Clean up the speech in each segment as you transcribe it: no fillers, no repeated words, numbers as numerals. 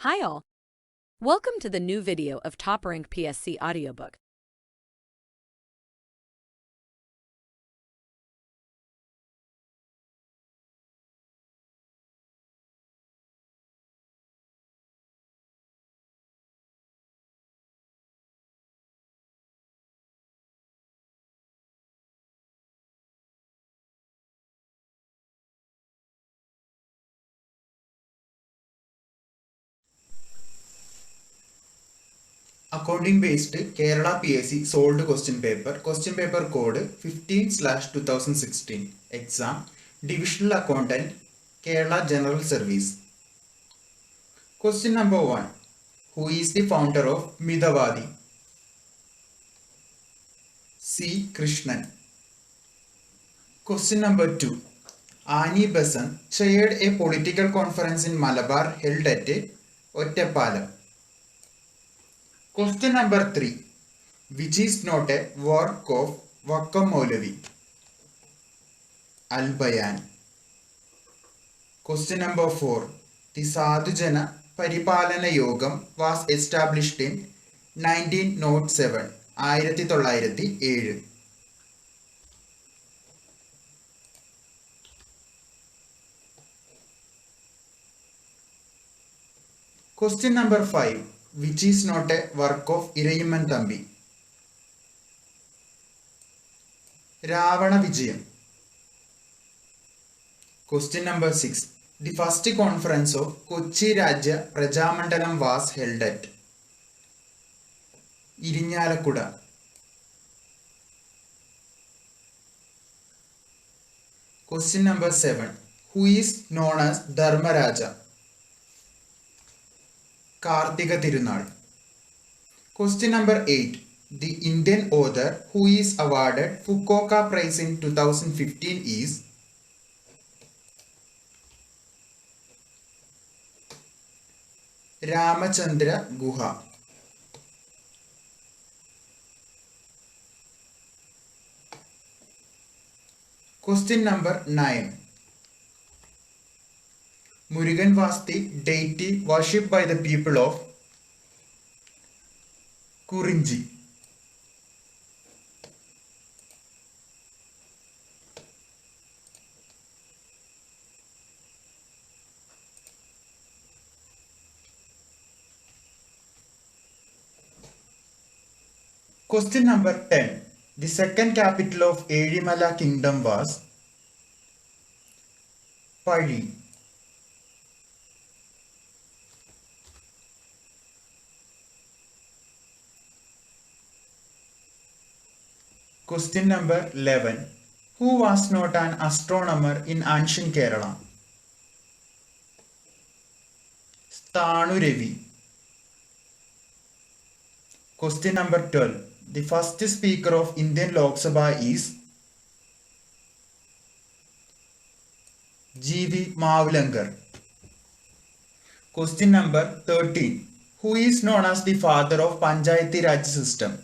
Hi all! Welcome to the new video of Top Rank PSC audiobook. Accounting based Kerala PSC solved question paper code 15/2016, exam, Divisional Accountant, Kerala General Service. Question number 1. Who is the founder of Midavadi? C. Krishnan. Question number 2. Annie Besant chaired a political conference in Malabar held at Ottapalam. Question number 3. Which is not a work of Vakam Maulavi? Al-Bayan. Question number 4. The Sadhujana Paripalana Yogam was established in 1907. 1907. Question number 5. Which is not a work of Irayimman Thambi? Ravana Vijayam. Question number 6. The first conference of Kochi Rajya Prajamandalam was held at Irinyalakuda. Question number 7. Who is known as Dharmaraja? Karthika Tirunal. Question number 8. The Indian author who is awarded Fukuoka Prize in 2015 is Ramachandra Guha. Question number 9. Murugan was the deity worshipped by the people of Kurinji. Question number 10. The second capital of Erimala Kingdom was Pali. Question number 11. Who was not an astronomer in ancient Kerala? Sthanu Ravi. Question number 12. The first speaker of Indian Lok Sabha is G.V. Mavlankar. Question number 13. Who is known as the father of Panchayati Raj system?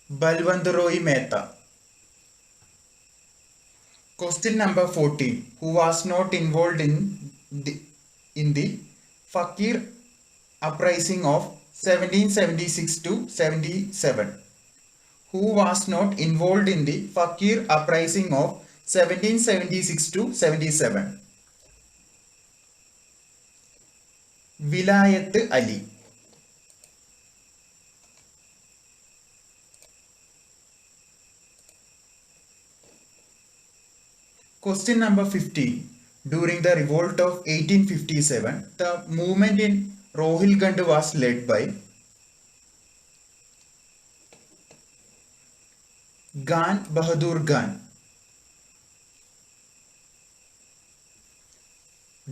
Balwant Roy Mehta. Question number 14. Who was not involved in the Fakir uprising of 1776 to 77? Who was not involved in the Fakir uprising of 1776 to 77? Vilayat Ali. Question number 15. During the revolt of 1857, the movement in Rohilkhand was led by Gan Bahadur Khan.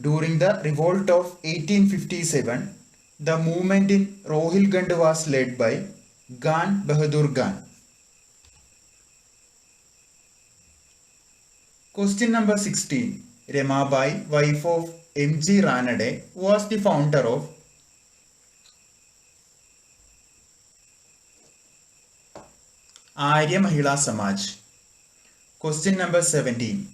During the revolt of 1857, the movement in Rohilkhand was led by Gan Bahadur Khan. Question number 16. Ramabai, wife of M.G. Ranade, was the founder of Arya Mahila Samaj. Question number 17.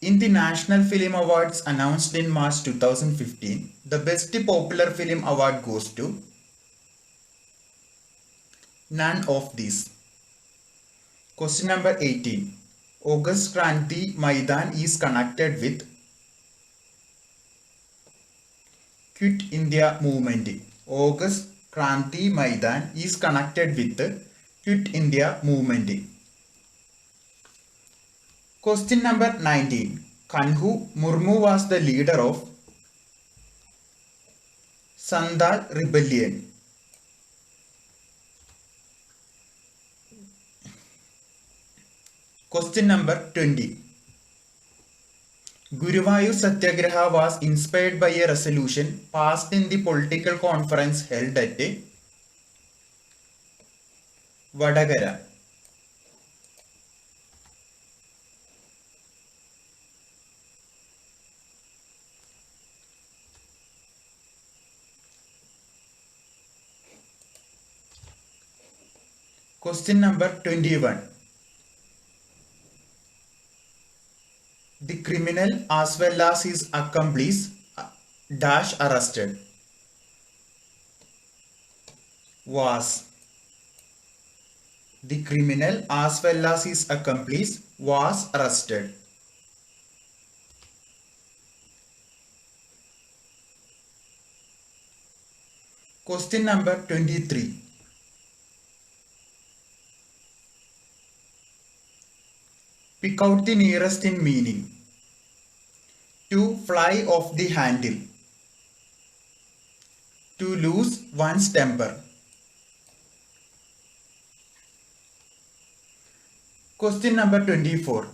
In the National Film Awards announced in March 2015, the Best Popular Film Award goes to none of these. Question number 18. August Kranti Maidan is connected with Quit India movement. August Kranti Maidan is connected with the Quit India movement. Question number 19. Kanhu Murmu was the leader of Santhal rebellion. Question number 20. Guruvayur Satyagraha was inspired by a resolution passed in the political conference held at Vadagara. Question number 21. The criminal as well as his accomplice dash arrested. Was. The criminal as well as his accomplice was arrested. Question number 23. Pick out the nearest in meaning. To fly off the handle. To lose one's temper. Question number 24.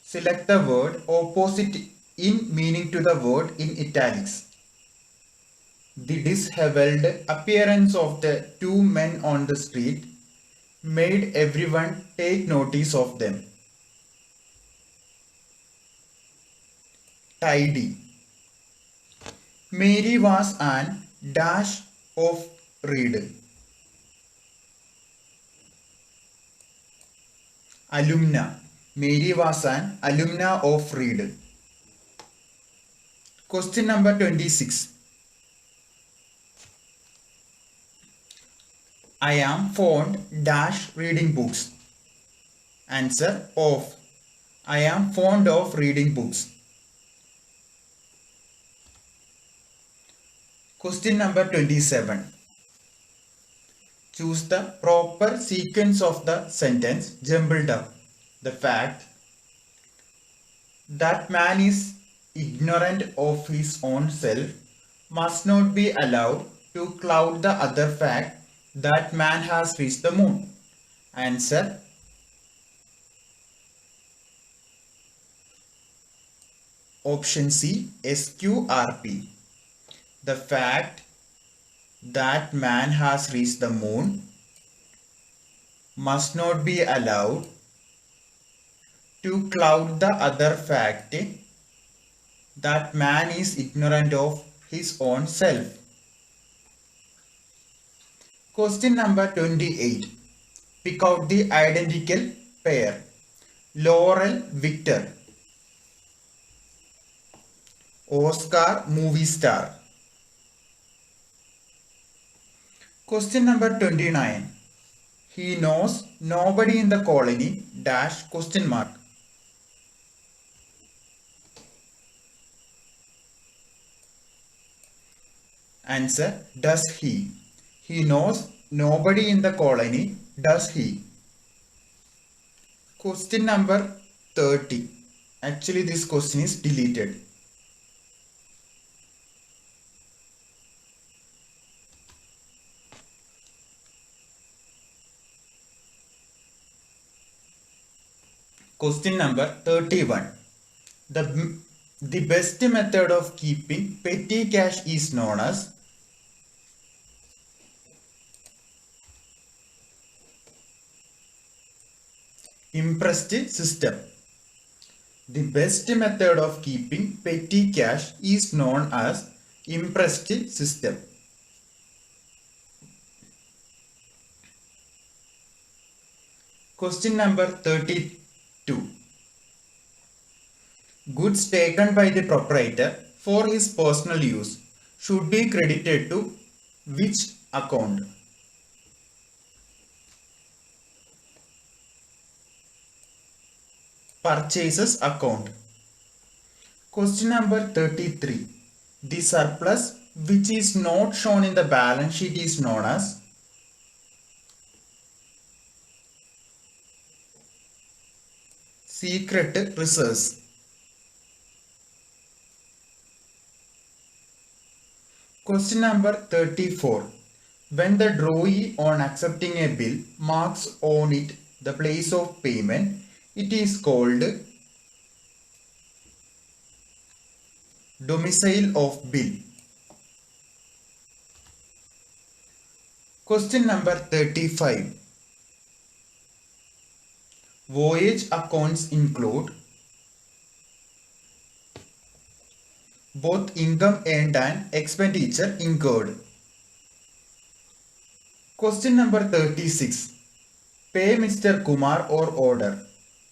Select the word opposite in meaning to the word in italics. The disheveled appearance of the two men on the street made everyone take notice of them. Tidy. Mary was an dash of read. Alumna. Mary was an alumna of read. Question number 26. I am fond dash reading books. Answer of. I am fond of reading books. Question number 27. Choose the proper sequence of the sentence jumbled up. The fact that man is ignorant of his own self must not be allowed to cloud the other fact that man has reached the moon. Answer. Option C, SQRP. The fact that man has reached the moon must not be allowed to cloud the other fact that man is ignorant of his own self. Question number 28. Pick out the identical pair. Laurel Victor. Oscar movie star. Question number 29. He knows nobody in the colony dash question mark. Answer. Does he? He knows nobody in the colony. Does he? Question number 30. Actually, this question is deleted. Question number 31. The best method of keeping petty cash is known as impressed system. The best method of keeping petty cash is known as impressed system. Question number 32. goods taken by the proprietor for his personal use should be credited to which account? Purchases account. Question number 33. The surplus which is not shown in the balance sheet is known as secret reserves. Question number 34. When the drawee on accepting a bill marks on it the place of payment, it is called domicile of bill. Question number 35. Voyage accounts include both income earned and expenditure incurred. Question number 36. Pay Mr. Kumar or order.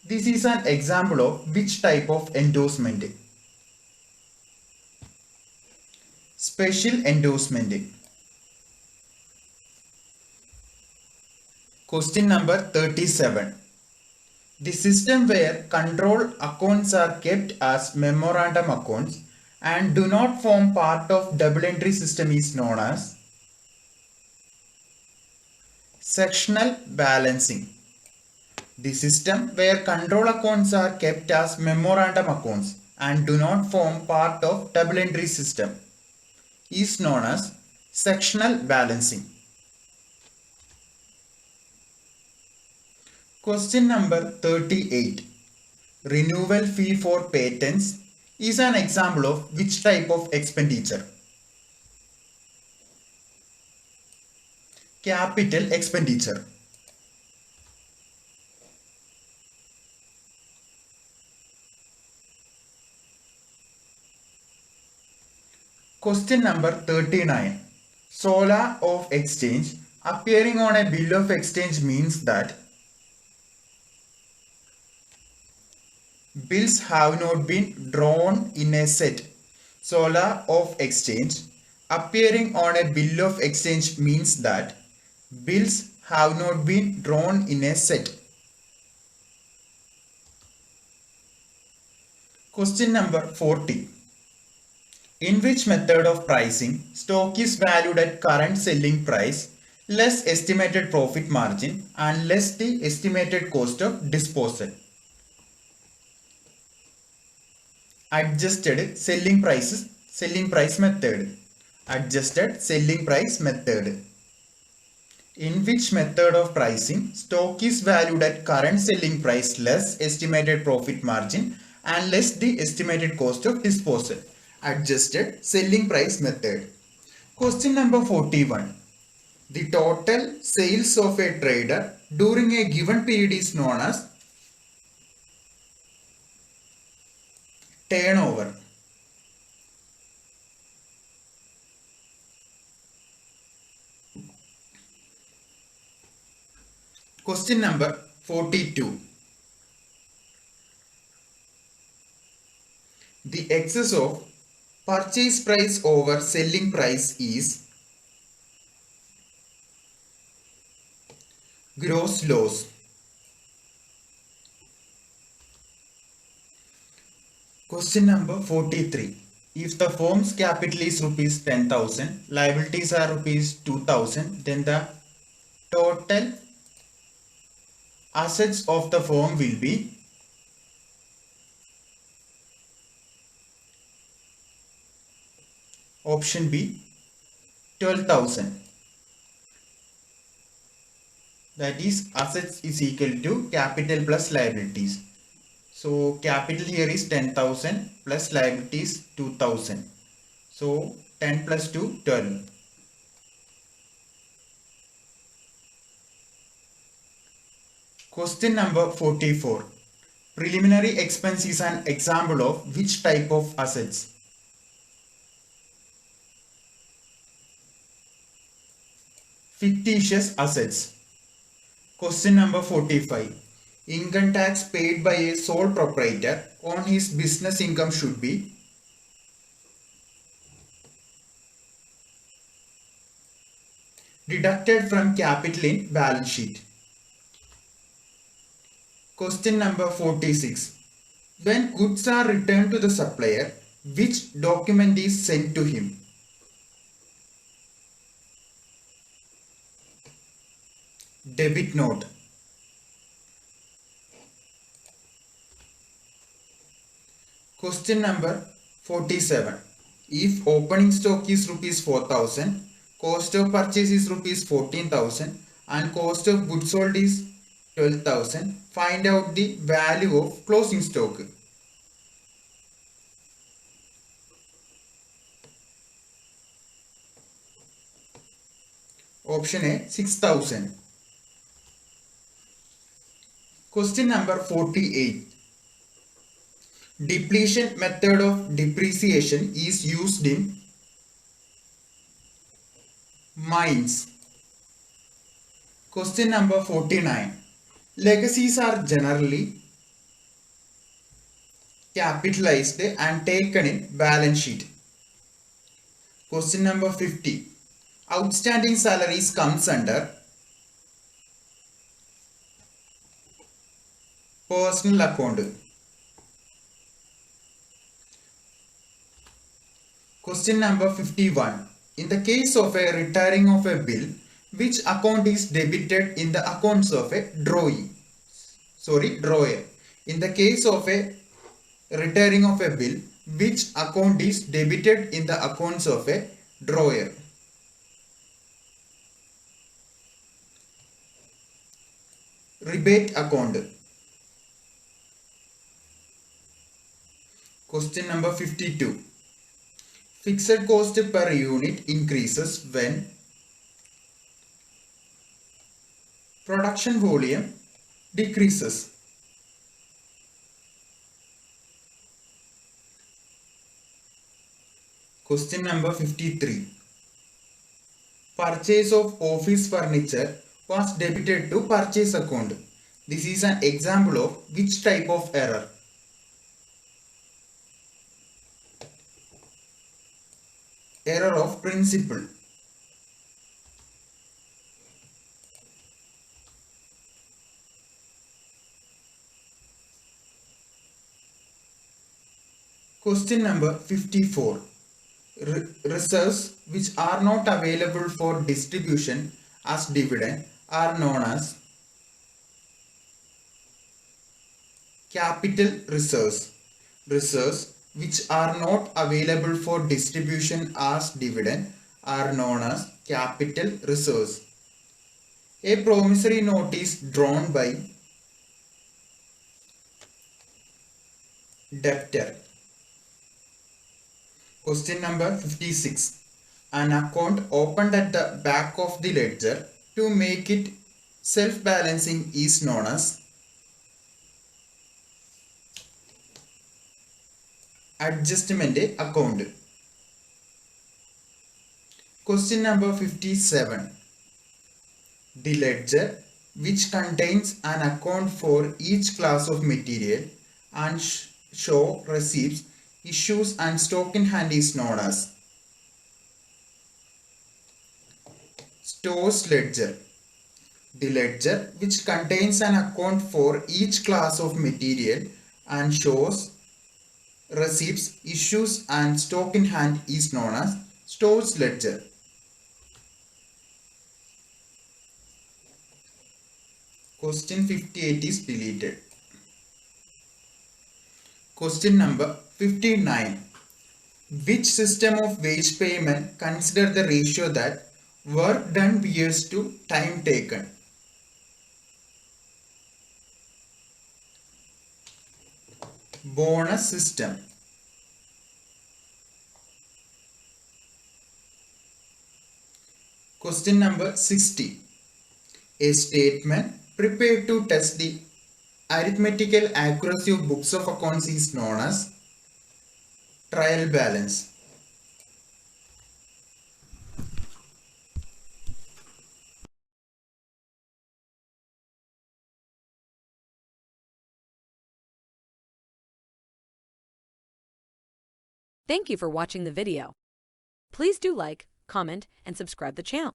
This is an example of which type of endorsement? Special endorsement. Question number 37. The system where control accounts are kept as memorandum accounts and do not form part of double entry system is known as sectional balancing. The system where control accounts are kept as memorandum accounts and do not form part of double entry system is known as sectional balancing. Question number 38. Renewal fee for patents is an example of which type of expenditure? Capital expenditure. Question number 39. SOLA of exchange appearing on a bill of exchange means that bills have not been drawn in a set. SOLA of exchange appearing on a bill of exchange means that bills have not been drawn in a set. Question number 40. In which method of pricing stock is valued at current selling price less estimated profit margin and less the estimated cost of disposal? Adjusted selling price method. Adjusted selling price method. In which method of pricing stock is valued at current selling price less estimated profit margin and less the estimated cost of disposal? Adjusted selling price method. Question number 41. The total sales of a trader during a given period is known as turnover. Question number 42. The excess of purchase price over selling price is gross loss. Question number 43. If the firm's capital is rupees 10,000, liabilities are rupees 2,000, then the total assets of the firm will be option B 12,000. That is assets is equal to capital plus liabilities. So capital here is 10,000 plus liabilities 2,000. So 10 plus 2 12. Question number 44. Preliminary expense is an example of which type of assets? Fictitious assets. Question number 45. Income tax paid by a sole proprietor on his business income should be deducted from capital in balance sheet. Question number 46. When goods are returned to the supplier, which document is sent to him? Debit note. Question number 47. If opening stock is rupees 4,000, cost of purchase is rupees 14,000 and cost of goods sold is 12,000, find out the value of closing stock. Option A 6,000. Question number 48. Depletion method of depreciation is used in mines. Question number 49. Legacies are generally capitalized and taken in balance sheet. Question number 50. Outstanding salaries comes under personal account. Question number 51. In the case of a retiring of a bill, which account is debited in the accounts of a drawer? In the case of a retiring of a bill, which account is debited in the accounts of a drawer? Rebate account. Question number 52. Fixed cost per unit increases when production volume decreases. Question number 53. Purchase of office furniture was debited to purchase account. This is an example of which type of error? Error of principle. Question number 54. Reserves which are not available for distribution as dividend are known as capital reserves. Reserves which are not available for distribution as dividend are known as capital reserves. A promissory note is drawn by debtor. Question number 56. An account opened at the back of the ledger to make it self-balancing is known as adjustment account. Question number 57. The ledger, which contains an account for each class of material and show receipts, issues and stock in hand is known as stores ledger. The ledger, which contains an account for each class of material and shows receipts, issues and stock in hand is known as stores ledger. Question 58 is deleted. Question number 59. Which system of wage payment consider the ratio that work done years to time taken? Bonus system. Question number 60. A statement prepared to test the arithmetical accuracy of books of accounts is known as trial balance. Thank you for watching the video. Please do like, comment, and subscribe the channel.